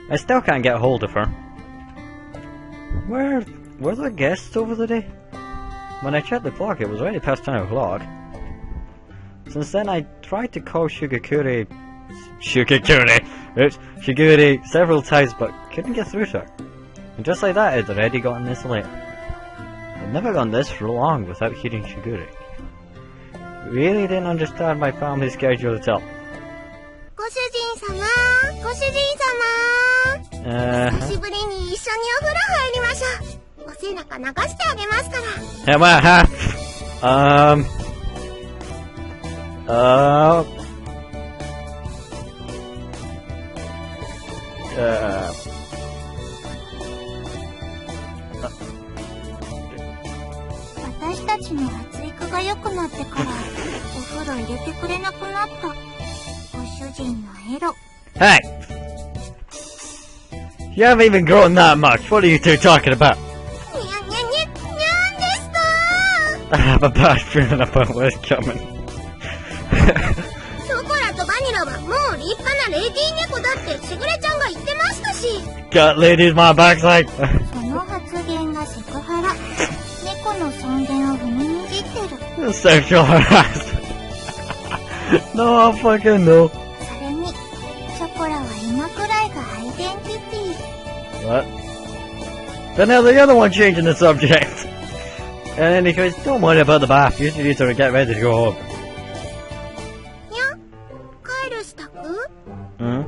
I still can't get a hold of her. Were there guests over the day? When I checked the clock, it was already past 10 o'clock. Since then, I tried to call Shiguri several times, but couldn't get through to her. And just like that, I'd already gotten this late. I'd never gone this for long without hearing Shiguri. Really didn't understand my family's schedule at all. 久しぶりに一緒にお風呂入りましょう。お背中流してあげますから。Yeah, well,私たちの発育が良くなってからお風呂入れてくれなくなったご主人のエロ。Hey! You haven't even grown that much. What are you two talking about? I have a bad feeling about what's coming. Got ladies my backside. Sexual harassment. No, I fucking know. What? Then now the other one changing the subject. And then he goes, don't worry about the bath, you need to get ready to go home. Hmm?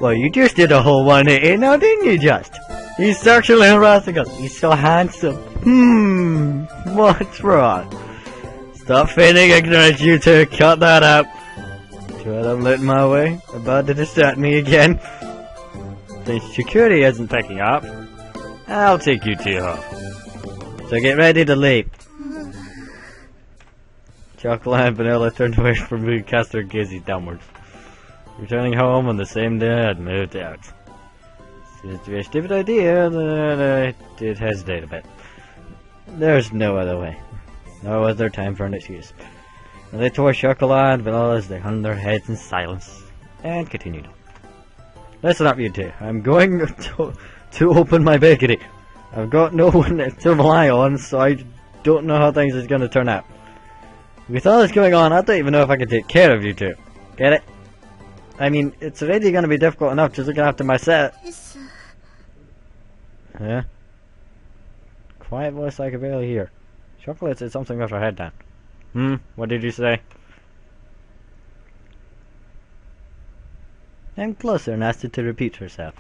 Well, you just did a whole 180 now, didn't you, just? He's sexually harassing us. He's so handsome. What's wrong? Stop feigning ignorance, you two. Cut that out. Try to let my way. About to distract me again. Since security isn't picking up, I'll take you two home. So get ready to leave. Chocolate and Vanilla turned away from me and cast their gazes downwards. Returning home on the same day I'd moved out. Seems to be a stupid idea, and I did hesitate a bit. There's no other way. Nor was there time for an excuse. And they tore Chocolate and Vanilla as they hung their heads in silence, and continued. Listen up, you two. I'm going to open my bakery. I've got no one to rely on, so I don't know how things is going to turn out. With all this going on, I don't even know if I can take care of you two. Get it? I mean, it's already going to be difficult enough just looking after my set. Yeah? Quiet voice I can barely hear. Chocolate said something with her head down. What did you say? I'm closer and asked her to repeat herself.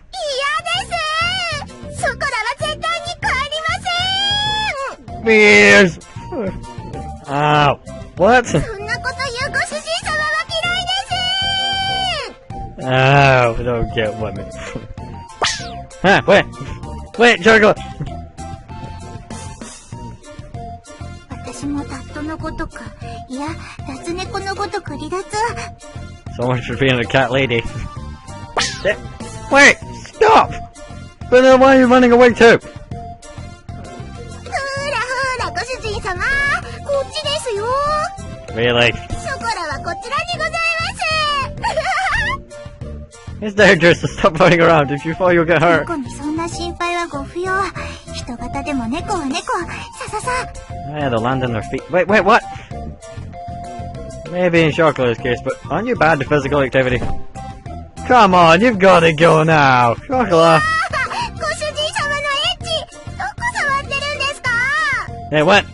Beers! Ow! What? Ow, don't get women. Ah, wait, Chocolate! So much for being a cat lady. Wait! Stop! But then why are you running away too? Really? It's dangerous to stop running around. If you fall, you'll get hurt. Yeah, they'll land on their feet. Wait, what? Maybe in Chocolate's case, but aren't you bad to physical activity? Come on, you've got to go now. Chocolate. Hey, what?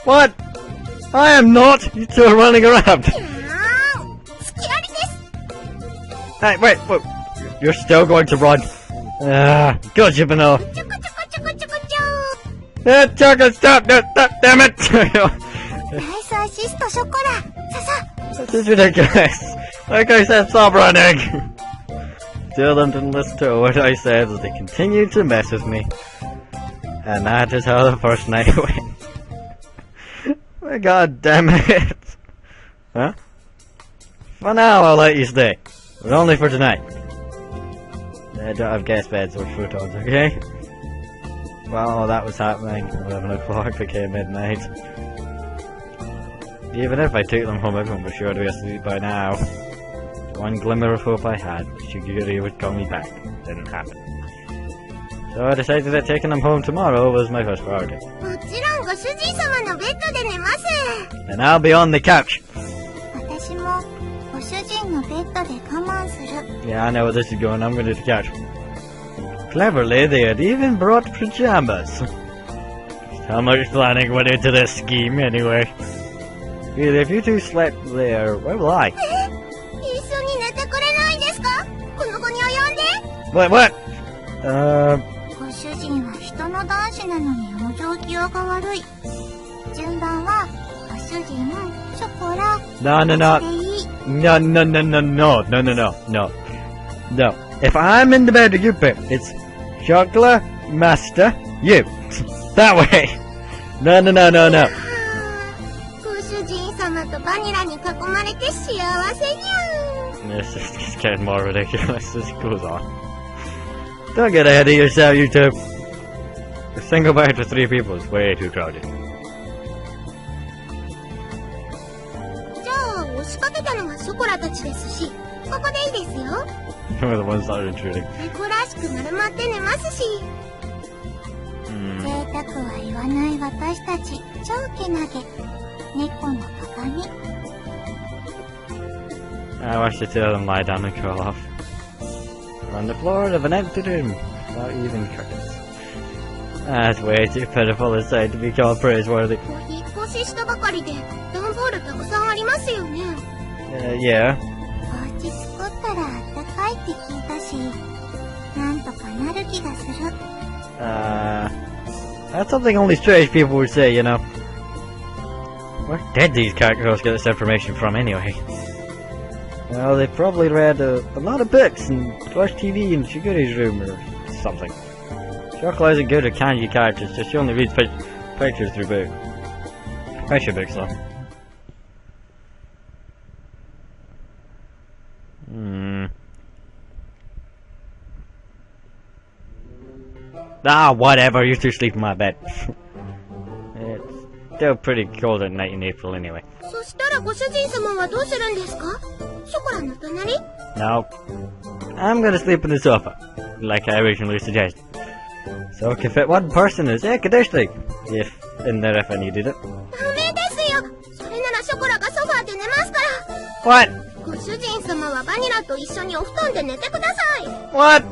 What? I am not! You two are running around! Hey, wait, wait. You're still going to run. Go, Jibino. Chocolate, stop! No, stop, damn it! This is ridiculous. Like I said, stop running! Still didn't listen to what I said as they continued to mess with me. And that is how the first night went. God damn it! Huh? For now, I'll let you stay. But only for tonight. I don't have guest beds or futons, okay? Well, that was happening. 11 o'clock became midnight. Even if I took them home, everyone was sure to be asleep by now. One glimmer of hope I had, Shiguri would call me back. Didn't happen. So I decided that taking them home tomorrow was my first priority. And I'll be on the couch. Yeah, I know where this is going. I'm going to the couch. Cleverly, they had even brought pajamas. How much planning went into this scheme, anyway? Really, if you two slept there, where will I? Wait, what? No. If I'm in the bed with you, Pip, it's Chocolate, Master, you. That way. No. This is getting more ridiculous. This goes on. Don't get ahead of yourself, you two. A single bed for 3 people is way too crowded. We're the ones that are intruding. I watched the two of them lie down and curl off. On the floor of an empty room, without even curtains. That's way too pitiful a sight to be called praiseworthy. Yeah. That's something only strange people would say, you know. Where did these characters get this information from, anyway? Well, they probably read a lot of books and watched TV in Shiguri's room or something. Chocolate isn't good at kanji characters, just she only reads pictures through books. Picture books, though. Whatever, you two sleep in my bed. It's still pretty cold at night in April anyway. No. I'm gonna sleep on the sofa, like I originally suggested. So it can fit one person as air conditioning, if I needed it. What? What?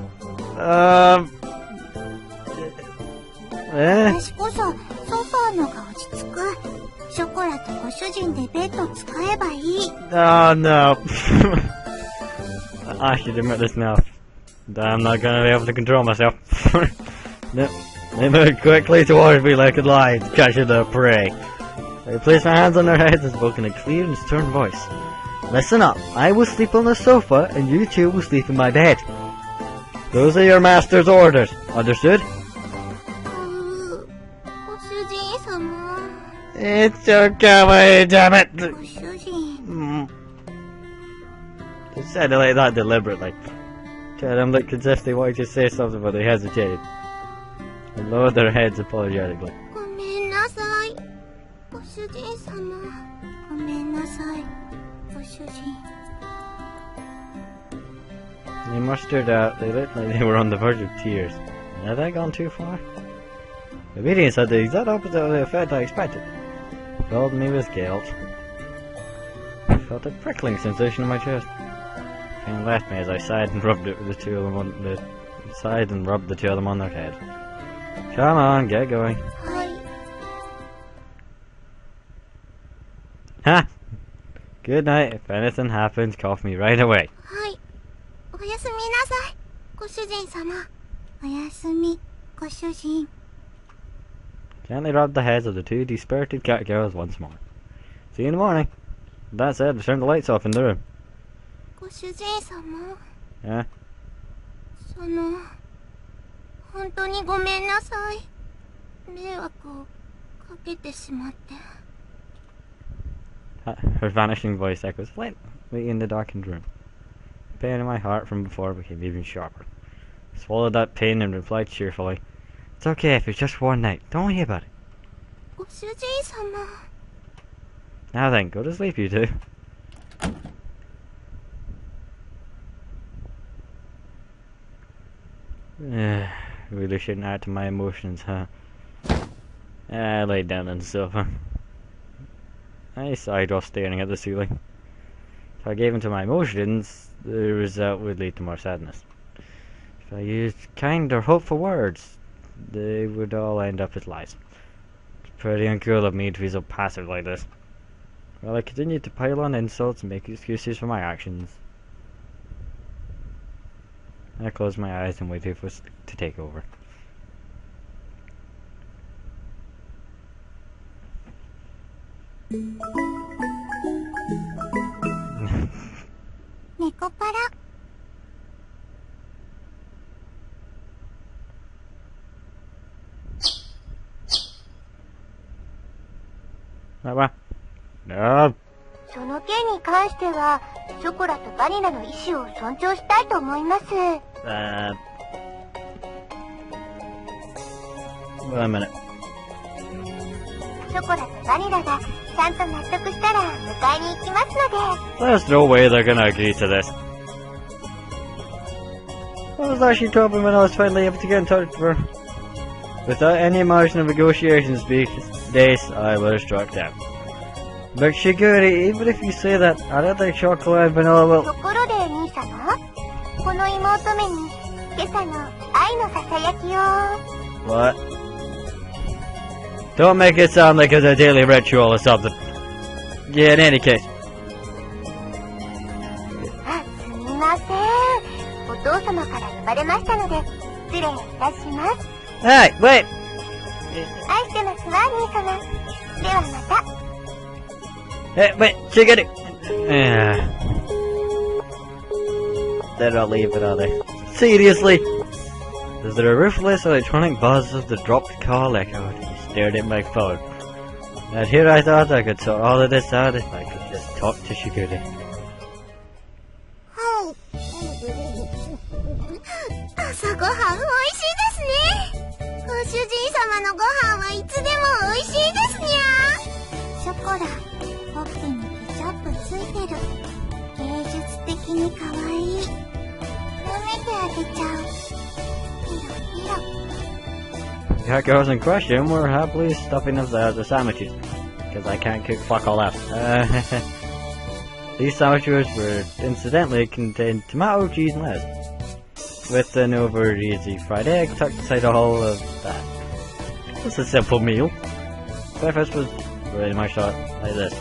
Oh no. I should admit this now. I'm not gonna be able to control myself. No. They moved quickly towards me like a lion catching their prey. I placed my hands on their heads and spoke in a clear and stern voice. Listen up, I will sleep on the sofa and you two will sleep in my bed. Those are your master's orders, understood? It's okay, damn it! They said it like that deliberately. Tell them looked as if they wanted to say something but they hesitated. They lowered their heads apologetically. They mustered out. They looked like they were on the verge of tears. Had I gone too far? Obedience had the exact opposite of the effect I expected. Filled me with guilt. felt a prickling sensation in my chest. Pain left me as I sighed and rubbed it with the two of them on the two of them on their head. Come on, get going. Ha! Good night. If anything happens, call me right away. Gently rubbed the heads of the two dispirited cat girls once more. See you in the morning. With that said, let's turn the lights off in the room. Yeah? Her vanishing voice echoes slightly in the darkened room. The pain in my heart from before became even sharper. I swallowed that pain and replied cheerfully, "It's okay if it's just one night. Don't worry about it." Now then, go to sleep, you two. Really shouldn't add to my emotions, huh? I laid down on the sofa. I sighed while staring at the ceiling. If I gave in to my emotions, the result would lead to more sadness. If I used kind or hopeful words, they would all end up as lies. It's pretty uncool of me to be so passive like this. Well, I continued to pile on insults and make excuses for my actions. I closed my eyes and waited for it to take over. Nekopara. What? No. その件に関しては、ショコラとバニラの意思を尊重したいと思います。Wait a minute. ショコラとバニラがちゃんと納得したら迎えに行きますので。There's no way they're gonna agree to this. I was actually hoping when I was finally able to get in touch with her. Without any emotion of negotiation days, I would have struck down. But Shiguri, even if you say that, I don't think chocolate and vanilla will... ところで兄様、この妹目に今朝の愛のささやきを。 What? Don't make it sound like it's a daily ritual or something. Yeah, in any case. あ、すみません。お父様から呼ばれましたので、失礼いたします。Hey, wait! 愛してますわ、兄様。ではまた。 Hey, wait, Shiguri! They're not leaving, are they? Seriously? As the ruthless electronic buzz of the dropped call echoed, he stared at my phone. And here I thought I could sort all of this out if I could just talk to Shiguri. はい。朝ごはん美味しいですね。ご主人様のご飯はいつでも美味しいですにゃ。ショコラ、ほっぺにケチャップついてる。芸術的に可愛い。舐めてあげちゃう。ピロピロ。 The hot girls in question were happily stuffing themselves with sandwiches, because I can't cook fuck all else. These sandwiches were incidentally contained tomato, cheese and lettuce, with an over easy fried egg tucked inside all of that. It's a simple meal. Breakfast was pretty much like this.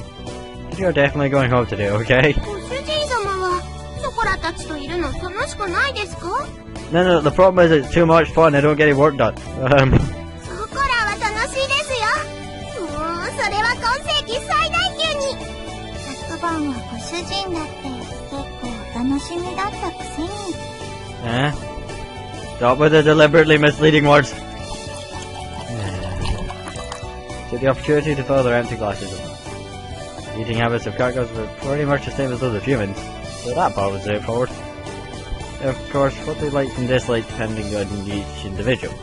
You're definitely going home today, okay? ご主人様はショコラたちといるの楽しくないですか? No, the problem is it's too much fun, I don't get any work done. ショコラは楽しいですよ。それは今世紀最大級に。昨晩はご主人だって結構お楽しみだったくせに。Stop with the deliberately misleading words. Took the opportunity to fill their empty glasses. Eating habits of cargoes were pretty much the same as those of humans, so that part was straightforward. Of course, what they liked and disliked depending on each individual.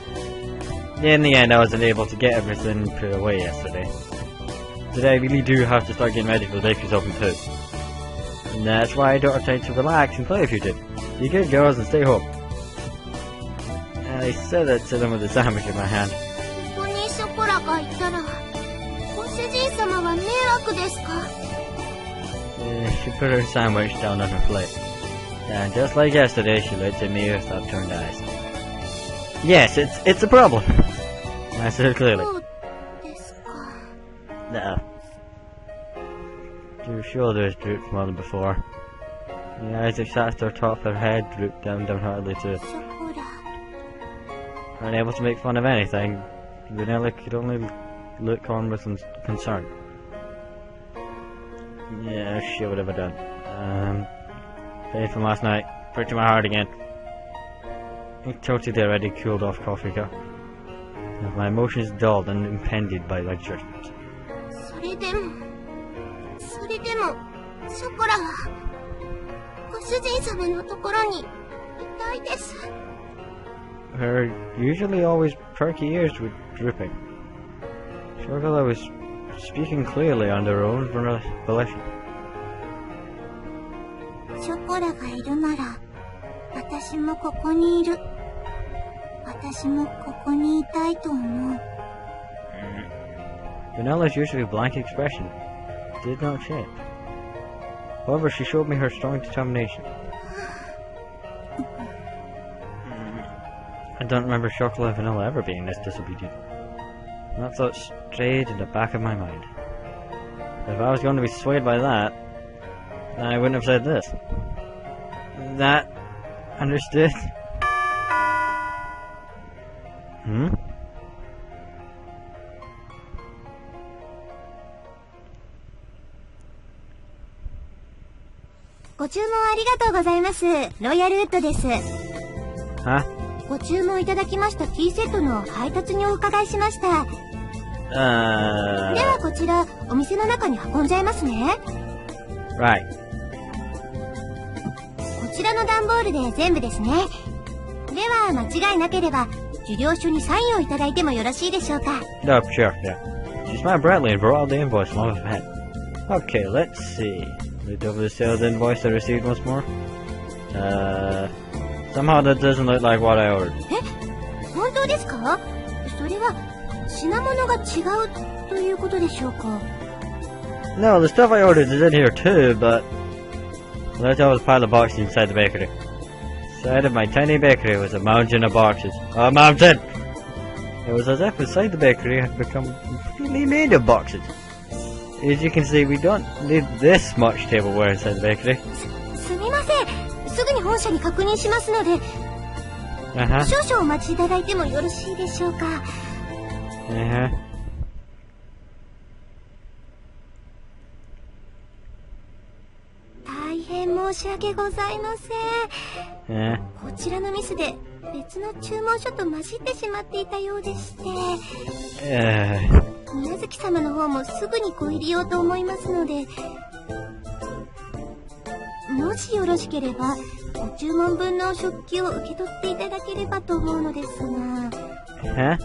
In the end, I wasn't able to get everything put away yesterday. Today, I really do have to start getting ready for the bakery's open too. And that's why I don't have time to relax and play if you did. You good girls and stay home. And I said that to them with a sandwich in my hand. ここにショコラがいたら、ご主人様は迷惑ですか? She put her sandwich down on her plate. And just like yesterday, she looked at me with upturned eyes. Yes, it's a problem. I said it clearly. No. Her shoulders drooped more than before. The eyes that sat at the top of her head drooped down downheartedly too. Unable to make fun of anything, Vanilla could only look on with concern. Yeah, she would have done. Paid from last night. Pricked to my heart again. I tilted the already cooled off coffee cup. With my emotions dulled and impeded by my judgment. それでもショコラはご主人様のところにいたいです。 Her usually always perky ears were drooping. Chocolate was speaking clearly on her own volition. ショコラがいるなら私もここにいる。私もここにいたいと思う。 Vanilla's usually blank expression did not change. However, she showed me her strong determination. I don't remember Chocolate and Vanilla ever being this disobedient. And that thought strayed in the back of my mind. If I was going to be swayed by that, then I wouldn't have said this. That... understood? Hmm? ご注文ありがとうございます。ロイヤルウッドです。は？ご注文いただきましたティーセットの配達にお伺いしました。ではこちらお店の中に運んじゃいますね。Right. こちらの段ボールで全部ですね。では間違いなければ受領書にサインをいただいてもよろしいでしょうか。No, sure, yeah. She smiled brightly and brought out the invoice along with her head. Okay, let's see. Looked over the sales invoice I received once more. Somehow that doesn't look like what I ordered. 本当ですか？それは品物が違うということでしょうか？ No, the stuff I ordered is in here too, but there was a pile of boxes inside the bakery. Inside of my tiny bakery was a mountain of boxes. A mountain! It was as if inside the bakery had become completely made of boxes. As you can see, we don't need this much tableware inside the bakery. すみません。すぐに本社に確認しますので、少々お待ちいただいてもよろしいでしょうか。大変申し訳ございません。こちらのミスで別の注文書と混じってしまっていたようでして。宮月様の方もすぐにご入りようと思いますので、もしよろしければご注文分の食器を受け取っていただければと思うのですが。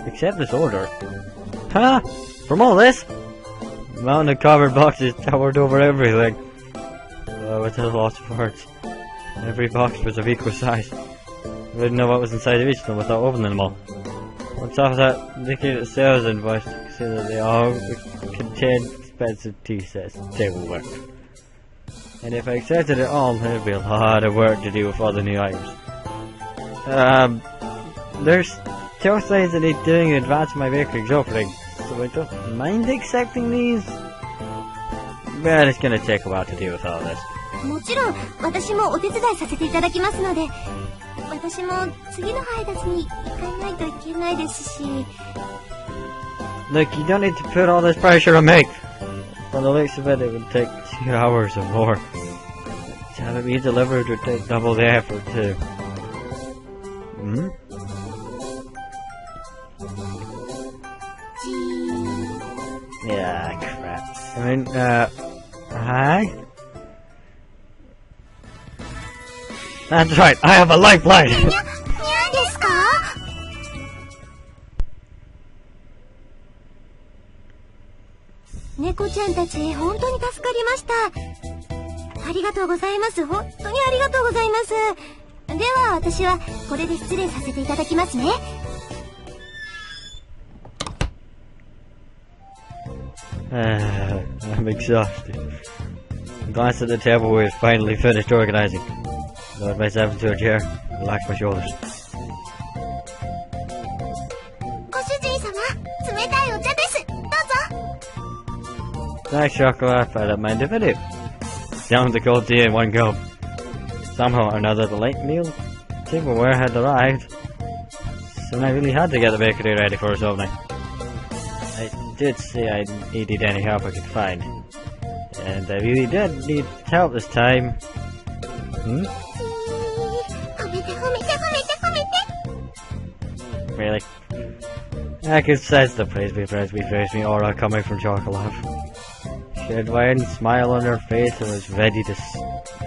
Accept this order? Huh? From all this? Mountain of cardboard boxes towered over everything. With a loss of words. Every box was of equal size. I wouldn't know what was inside of each of them without opening them all. On top of that, looking at the sales invoice, you can see that they all contained expensive tea sets and tableware. And if I accepted it all, there'd be a lot of work to do with all the new items. There's still things I need doing in advance of my bakery's opening, so I don't mind accepting these. But it's gonna take a while to deal with all this. もちろん、私もお手伝いさせていただきますので、私も次の配達に行かないといけないですし。Look, you don't need to put all this pressure on me. From the looks of it, it would take 2 hours or more. To have it be delivered would take double the effort too. Hmm? Yeah, crap. I mean, hi? That's right, I have a lifeline! にゃですか？猫ちゃんたち、本当に助かりました。ありがとうございます。本当にありがとうございます。では、私はこれで失礼させていただきますね。I'm exhausted. glanced at the table we had finally finished organizing. Lowered myself into a chair, relaxed my shoulders. ご主人様、冷たいお茶です。どうぞ。 Thanks, chocolate. I don't mind if I do. Down the cold tea in one gulp. Somehow or another, the late meal tableware had arrived. Soon I really had to get the bakery ready for its opening. I did say I needed any help I could find. And I really did need help this time. Hmm? 褒めて褒めて褒めて褒めて。 Really? I could sense the praise me aura coming from Chocolate. She had a wide smile on her face and was ready to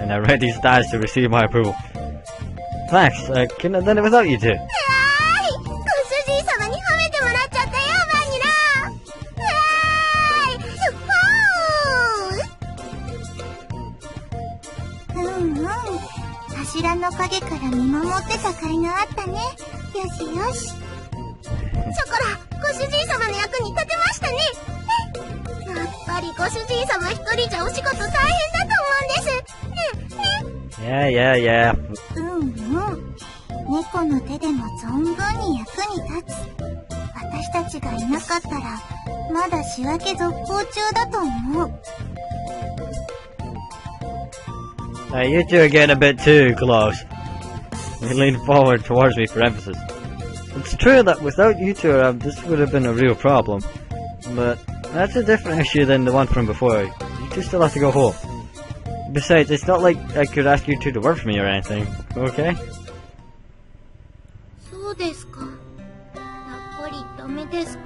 in a ready stance to receive my approval. Thanks, I couldn't have done it without you two. ご主人様に褒めてもらっちゃったよ、バニラ。うんうん。柱の陰から見守ってた甲斐があったね。よしよし。ショコラ、ご主人様の役に立てましたね。やっぱりご主人様一人じゃお仕事大変だと思うんです。Yeah. うんうん。猫の手でも存分に役に立つ。私たちがいなかったら、まだ仕分け続行中だと思う。You two are getting a bit too close. He leaned forward towards me for emphasis. It's true that without you two around, this would have been a real problem. But that's a different issue than the one from before. You two still have to go home. Besides, it's not like I could ask you two to work for me or anything, okay? そうですか。やっぱりダメですか。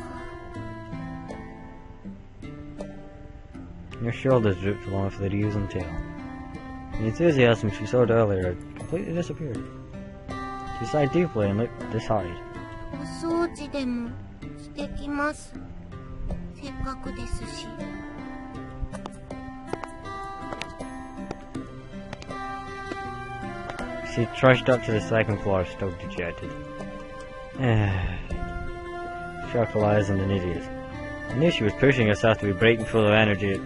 Your shoulders drooped along with the ears and tail. The enthusiasm she showed earlier had completely disappeared. She sighed deeply and looked disheartened. お掃除でもしてきます。せっかくですし。She trudged up to the second floor, still dejected. Chocolate isn't an idiot. I knew she was pushing herself to be breaking full of energy,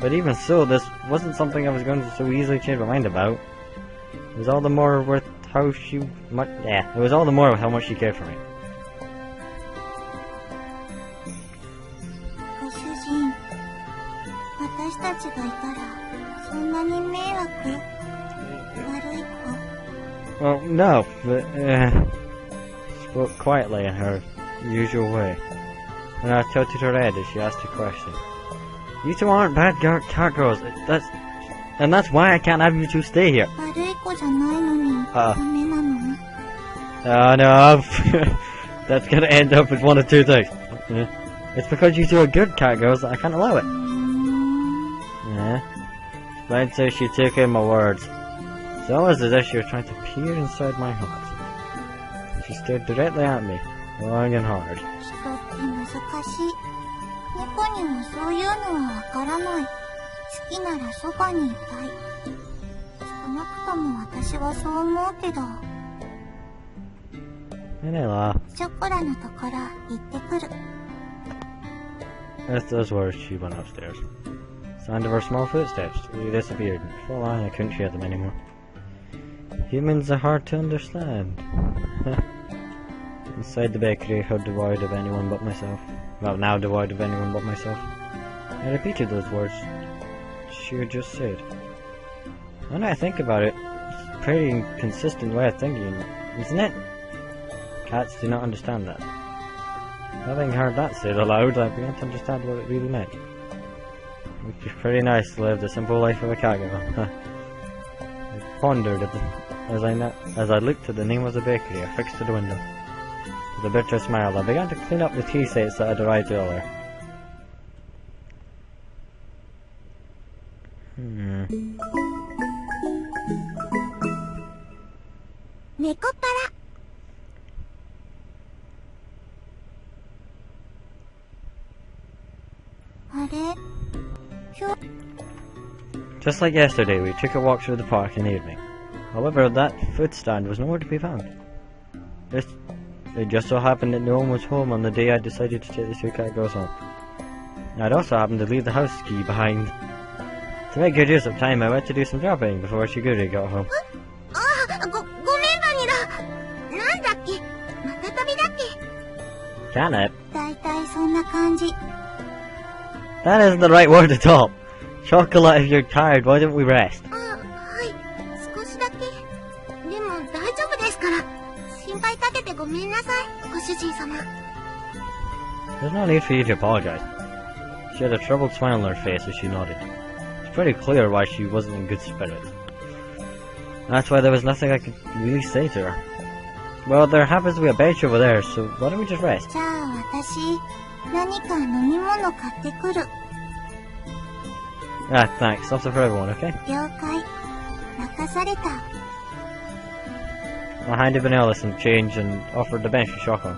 but even so, this wasn't something I was going to so easily change my mind about. It was all the more worth how she much. It was all the more how much she cared for me. ご主人、私たちがいたらそんなに迷惑？悪い子？ Well, no, but she spoke quietly in her usual way. And I tilted her head as she asked a question. You two aren't bad cat girls. That's why I can't have you two stay here. 悪い子じゃないのにダメなの？ Oh no, that's gonna end up with one of two things. It's because you two are good cat girls that I can't allow it. Yeah. Then so she took in my words. It's almost as if she was trying to peer inside my heart. She stared directly at me, long and hard. 人って難しい。猫にもそういうのはわからない。好きならそばにいたい。少なくとも私はそう思うけど。Vanilla. ショコラのところ行ってくる。 With those words, she went upstairs. Sound of her small footsteps, they disappeared. For a while, I couldn't hear them anymore. Humans are hard to understand. Inside the bakery, I heard devoid of anyone but myself. Well, now devoid of anyone but myself. I repeated those words she had just said. When I think about it, it's a pretty consistent way of thinking, isn't it? Cats do not understand that. Having heard that said aloud, I began to understand what it really meant. It was pretty nice to live the simple life of a cat girl. I pondered as I looked at the name of the bakery affixed to the window. With a bitter smile, I began to clean up the tea sets that had arrived earlier. Nekopara. Just like yesterday, we took a walk through the park in the evening. However, that food stand was nowhere to be found. It just so happened that no one was home on the day I decided to take the two cat girls home. I'd also happened to leave the house key behind. To make good use of time, I went to do some shopping before Shigure got home. ごめんバニラ。なんだっけ、また旅だっけ。 Can it? だいたいそんな感じ。 That isn't the right word at all. Chocolate, if you're tired, why don't we rest? はい、少しだけ。でも大丈夫ですから。心配かけてごめんなさい、ご主人様。 There's no need for you to apologize. She had a troubled smile on her face as she nodded. It's pretty clear why she wasn't in good spirits. That's why there was nothing I could really say to her. Well, there happens to be a bench over there, so why don't we just rest? じゃあ私、何か飲み物買ってくる。 Ah, thanks. Something for everyone, okay? 了解。任された。 I handed Vanilla some change and offered the bench to Shoko.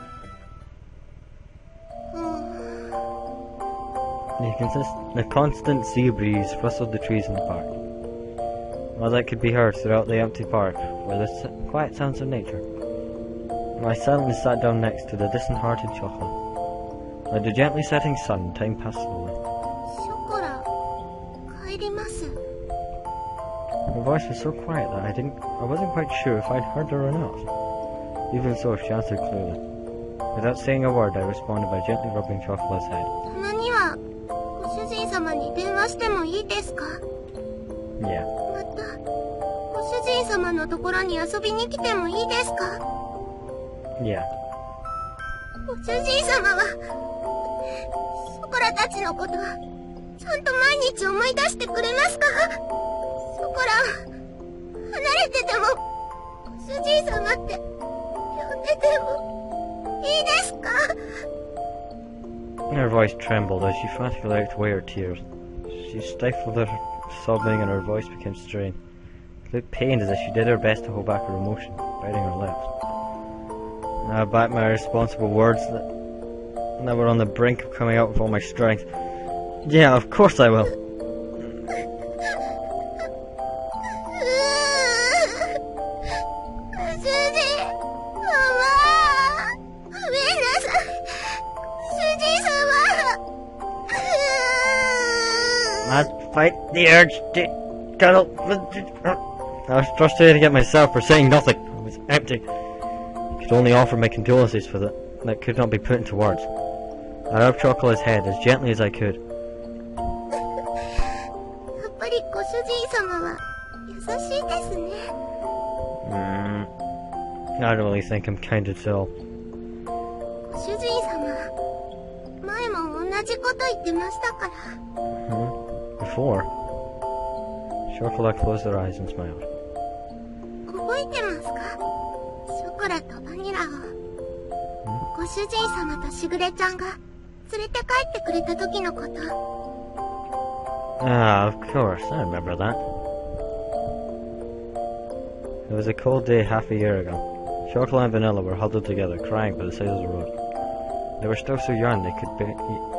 The constant sea breeze rustled the trees in the park. All that could be heard throughout the empty park were the quiet sounds of nature. I silently sat down next to the distant-hearted Shoko. By the gently setting sun, time passed slowly. ショコラ、帰ります。 Her voice was so quiet that I wasn't quite sure if I'd heard her or not. Even so, she answered clearly. Without saying a word, I responded by gently rubbing Chocolate's head. たまには、ご主人様に電話してもいいですか？ Yeah. また、ご主人様のところに遊びに来てもいいですか？ Yeah. ご主人様は、ショコラたちのことは、ちゃんと毎日思い出してくれますか？ショコラは、離れてても、ご主人様って、呼んでても、いいですか？ Her voice trembled as she frantically wiped away her tears. She stifled her sobbing and her voice became strained. She looked pained as if she did her best to hold back her emotion, biting her lips. I backed my irresponsible words that were on the brink of coming out with all my strength. Yeah, of course I will. 'I'd fight the urge to cuddle. I was frustrated at myself for saying nothing. I was empty. I could only offer my condolences for that could not be put into words. I rubbed Chocolate's head as gently as I could. やっぱりご主人様は優しいですね。I don't really think I'm kind at all. ご主人様、前も同じこと言ってましたから。Before? Chocolate closed her eyes and smiled. 覚えてますか？ショコラとバニラを。ご主人様としぐれちゃんが連れて帰ってくれた時のこと。Ah, of course, I remember that. It was a cold day half a year ago. Chocolate and Vanilla were huddled together, crying by the side of the road. They were still so young they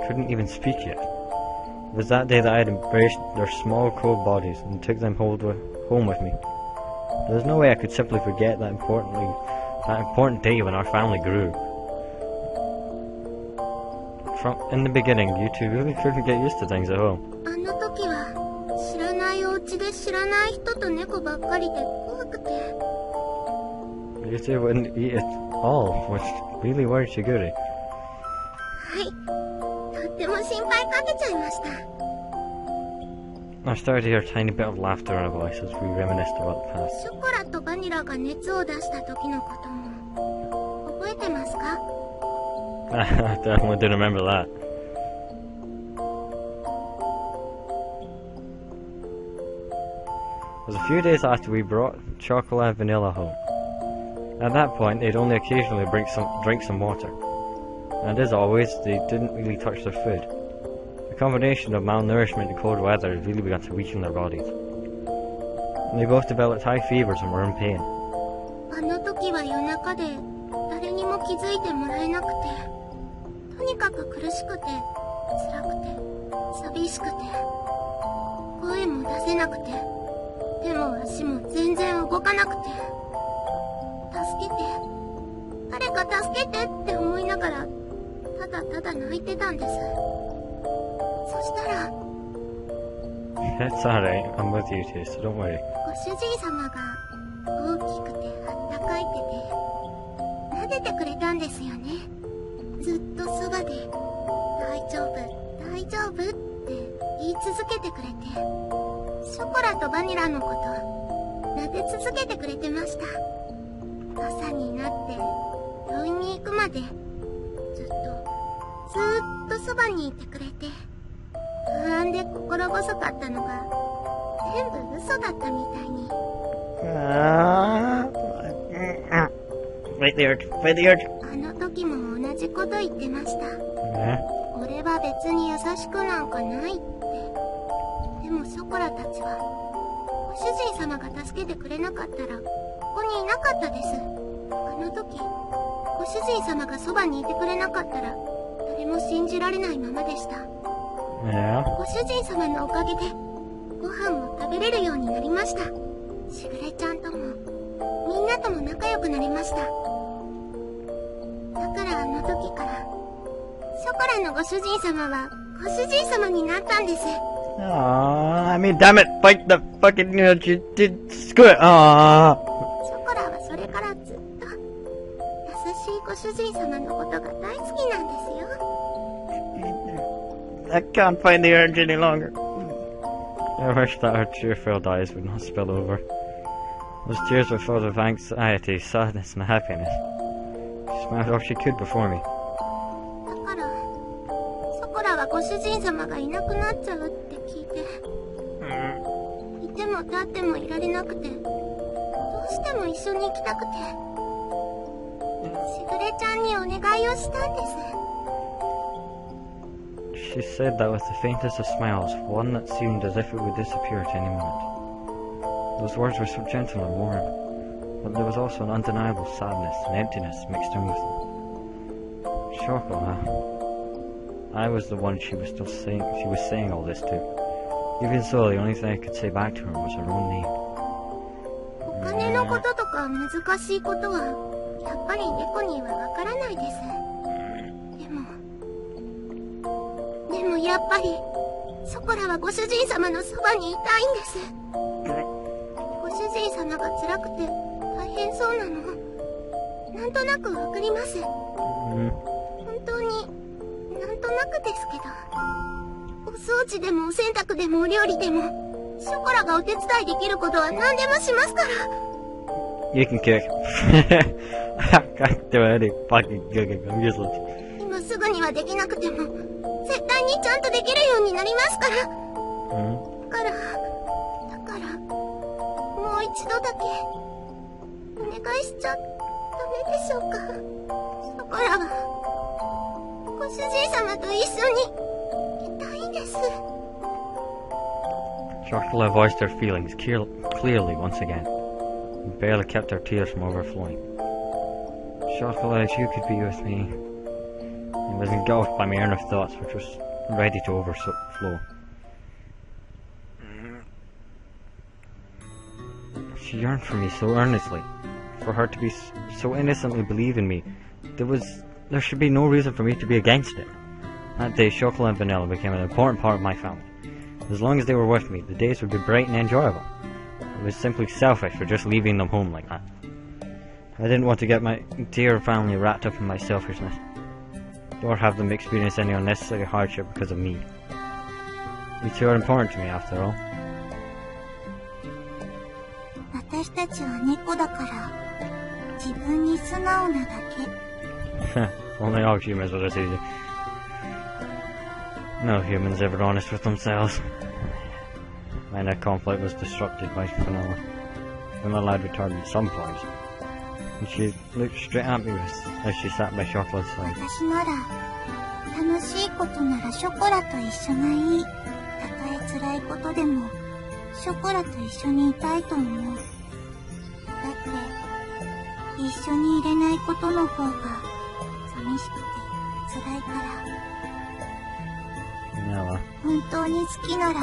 couldn't even speak yet. It was that day that I had embraced their small, cold bodies and took them home with me. There was no way I could simply forget that important day when our family grew. In the beginning, you two really couldn't get used to things at home. あの時は知らないお家で知らない人と猫ばっかりで怖くて。You two wouldn't eat at all, which really worried Shigure. はい、とっても心配かけちゃいました。 I started to hear a tiny bit of laughter in her voice as we reminisced about the past. ショコラとバニラが熱を出した時のことも覚えてますか？ I definitely do remember that. It was a few days after we brought Chocolate and Vanilla home. At that point, they'd only occasionally drink some water. And as always, they didn't really touch their food. The combination of malnourishment and cold weather had really begun to weaken their bodies. They both developed high fevers and were in pain. あの時は夜中で誰にも気づいてもらえなくて、とにかく苦しくて、辛くて、寂しくて、声も出せなくて、手も足も全然動かなくて、助けて、誰か助けてって思いながら、ただただ泣いてたんです。そしたら、That's alright. I'm with you too, so don't worry. ご主人様が大きくてあったかい手で撫でてくれたんですよね。ずっとそばで大丈夫大丈夫って言い続けてくれて、ショコラとバニラのこと撫で続けてくれてました。朝になって病院に行くまでずっとそばにいてくれて、不安で心細かったのが全部嘘だったみたいに。Fight the urge. Fight the urge. あの時も同じこと言ってました。ね。俺は別に優しくなんかないって。でもショコラたちはご主人様が助けてくれなかったらここにいなかったです。あの時ご主人様がそばにいてくれなかったら誰も信じられないままでした。Yeah. ご主人様のおかげでご飯も食べれるようになりました。しぐれちゃんともみんなとも仲良くなりました。だからあの時からショコラのご主人様はご主人様になったんです。I mean, damn it! Fight the fucking screw it! ショコラはそれからずっと優しいご主人様のことが大好きなんですよ。I can't find the urge any longer. I wish that her tear-filled eyes would not spill over. Those tears were full of anxiety, sadness, and happiness. She smiled all she could before me. だからショコラはご主人様がいなくなっちゃうって聞いて、いても立ってもいられなくて、どうしても一緒に行きたくて、しぐれちゃんにお願いをしたんです。She said that with the faintest of smiles, one that seemed as if it would disappear at any moment. Those words were so gentle and warm, but there was also an undeniable sadness and emptiness mixed in with them. Chocolat. I was the one she was saying all this to. Even so, the only thing I could say back to her was her own name. お金のこととか難しいことはやっぱり猫にはわからないです。でもやっぱりショコラはご主人様のそばにいたいんです。ご主人様が辛くて大変そうなのなんとなくわかります。本当になんとなくですけど、お掃除でもお洗濯でもお料理でもショコラがお手伝いできることは何でもしますから。You can kick. I can't do any fucking cooking. I'm useless. 今すぐにはできなくても絶対にちゃんとできるようになりますから。だからもう一度だけお願いしちゃダメでしょうか。ショコラはご主人様と一緒にいたいんです。Chocolat voiced her feelings clearly once again, and barely kept her tears from overflowing. Chocolat, you could be with me. It was engulfed by my inner thoughts, which was ready to overflow. She yearned for me so earnestly, for her to be so innocently believe in me. There should be no reason for me to be against it. That day, Chocolat and Vanilla became an important part of my family. As long as they were with me, the days would be bright and enjoyable. It was simply selfish for just leaving them home like that. I didn't want to get my dear family wrapped up in my selfishness, or have them experience any unnecessary hardship because of me. You two are important to me, after all. 私たちは猫だから自分に素直なだけ。Only all humans are this easy. No human's ever honest with themselves. My inner conflict was disrupted by Vanilla. Vanilla had returned at some point, and she looked straight at me as she sat by Chocolate's side. 私なら楽しいことならショコラと一緒がいい。たとえ辛いことでもショコラと一緒にいたいと思う。だって一緒にいれないことの方が寂しくて辛いから。本当に好きなら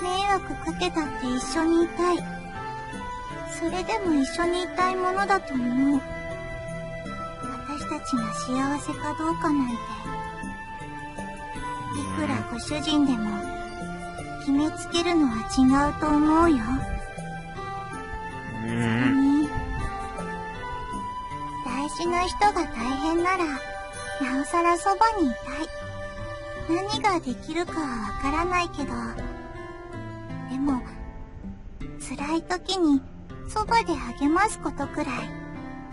迷惑かけたって一緒にいたい。それでも一緒にいたいものだと思う。私たちが幸せかどうかなんていくらご主人でも決めつけるのは違うと思うよ。それに、大事な人が大変なら、なおさらそばにいたい。何ができるかはわからないけど、でも、辛い時にそばで励ますことくらい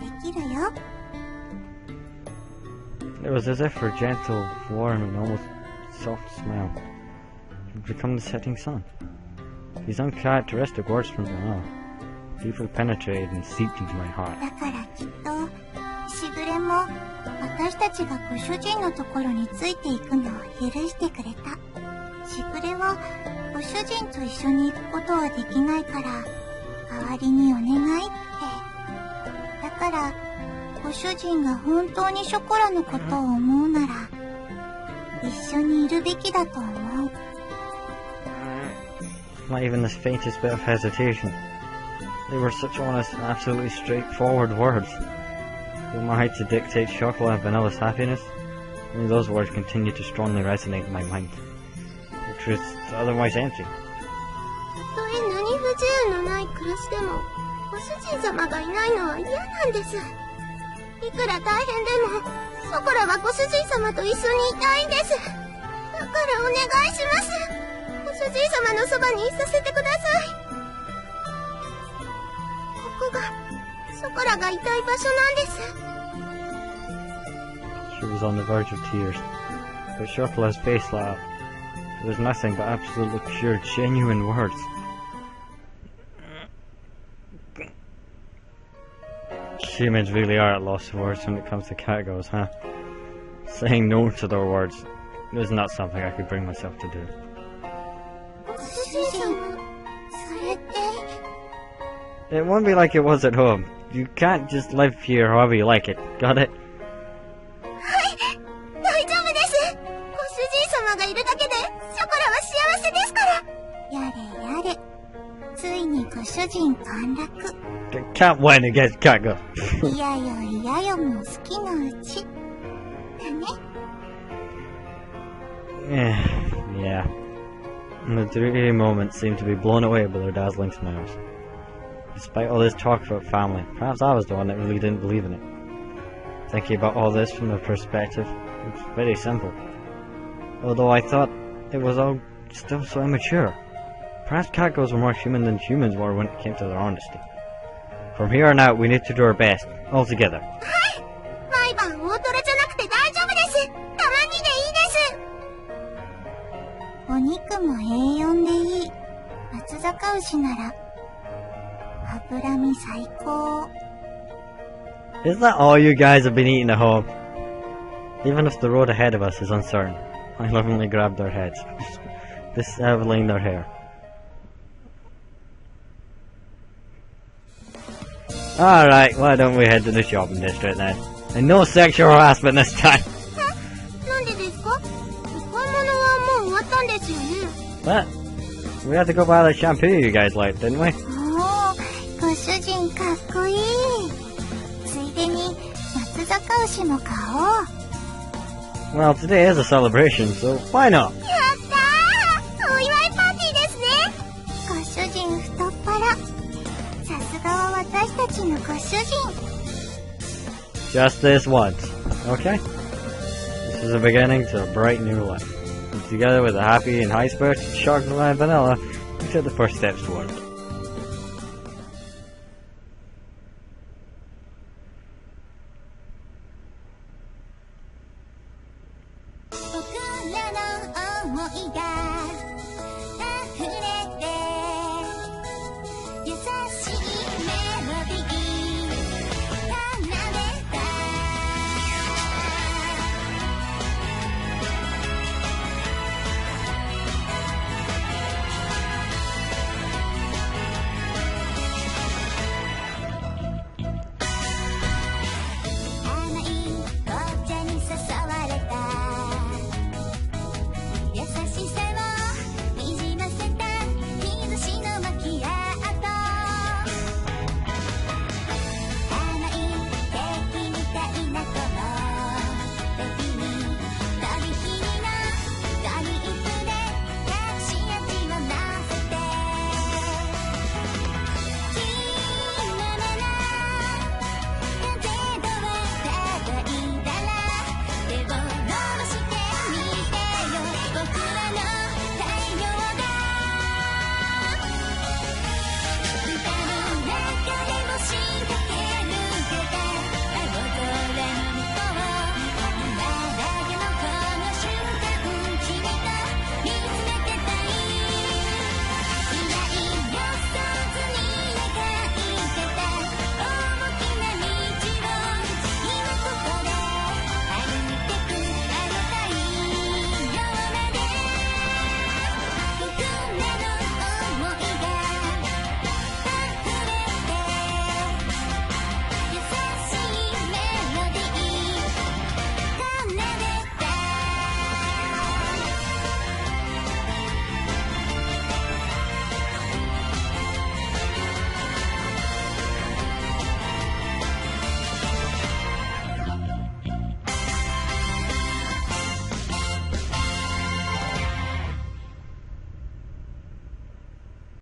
できるよ。It was as if her gentle, warm, and almost soft smile had become the setting sun. These uncharacteristic words from Vanilla deeply penetrated and seeped into my heart. だからきっと、しぐれも私たちがご主人のところについていくのを許してくれた。しぐれはご主人と一緒に行くことはできないから、代わりにお願いって。だから、ご主人が本当にショコラのことを思うなら、一緒にいるべきだと思う。Not even the faintest bit of hesitation. They were such honest and absolutely straightforward words. Who am I to dictate chocolate and vanilla's happiness? Only those words continue to strongly resonate in my mind. The truth is otherwise empty. たとえ何不自由のない暮らしでも、ご主人様がいないのは嫌なんです。いくら大変でも、ショコラはご主人様と一緒にいたいんです。だからお願いします。ご主人様のそばにいさせてください。ここが、ショコラがいたい場所なんです。She was on the verge of tears, but Chocola's face lit up. It was nothing but absolutely pure, genuine words. Humans really are at loss of words when it comes to catgirls, huh? Saying no to their words was not something I could bring myself to do. ご主人様、それって。It won't be like it was at home. You can't just live here however you like it. Got it? はい、大丈夫です。ご主人様がいるだけで、ショコラは幸せですから。やれやれ。ついにご主人陥落。Can't win against catgirl. いやよいやよも好きのうち。だね。Yeah. And the dreary moments seemed to be blown away by their dazzling smiles. Despite all this talk about family, perhaps I was the one that really didn't believe in it. Thinking about all this from their perspective, it's very simple. Although I thought it was all still so immature. Perhaps catgirls were more human than humans were when it came to their honesty. From here on out, we need to do our best, all together. はい。毎晩大トロじゃなくて大丈夫です。たまにでいいです。お肉も A4 でいい。松阪牛なら、脂身最高。Is that all you guys have been eating at home? Even if the road ahead of us is uncertain, I lovingly grabbed their heads, disheveling their hair. Alright, why don't we head to the shopping district then? And no sexual harassment this time! なんでですか？買い物はもう終わったんですよね。What? We had to go buy the shampoo you guys liked, didn't we? おー、ご主人かっこいい。ついでに、松阪牛も買おう。Well, today is a celebration, so why not? やったー！お祝いパーティーですね。ご主人太っ腹。さすがは私たちのご主人。Just this once, okay? This is the beginning to a bright new life. And together with a happy and high-spirited chocolate and vanilla, we took the first steps toward it. 僕らの想いが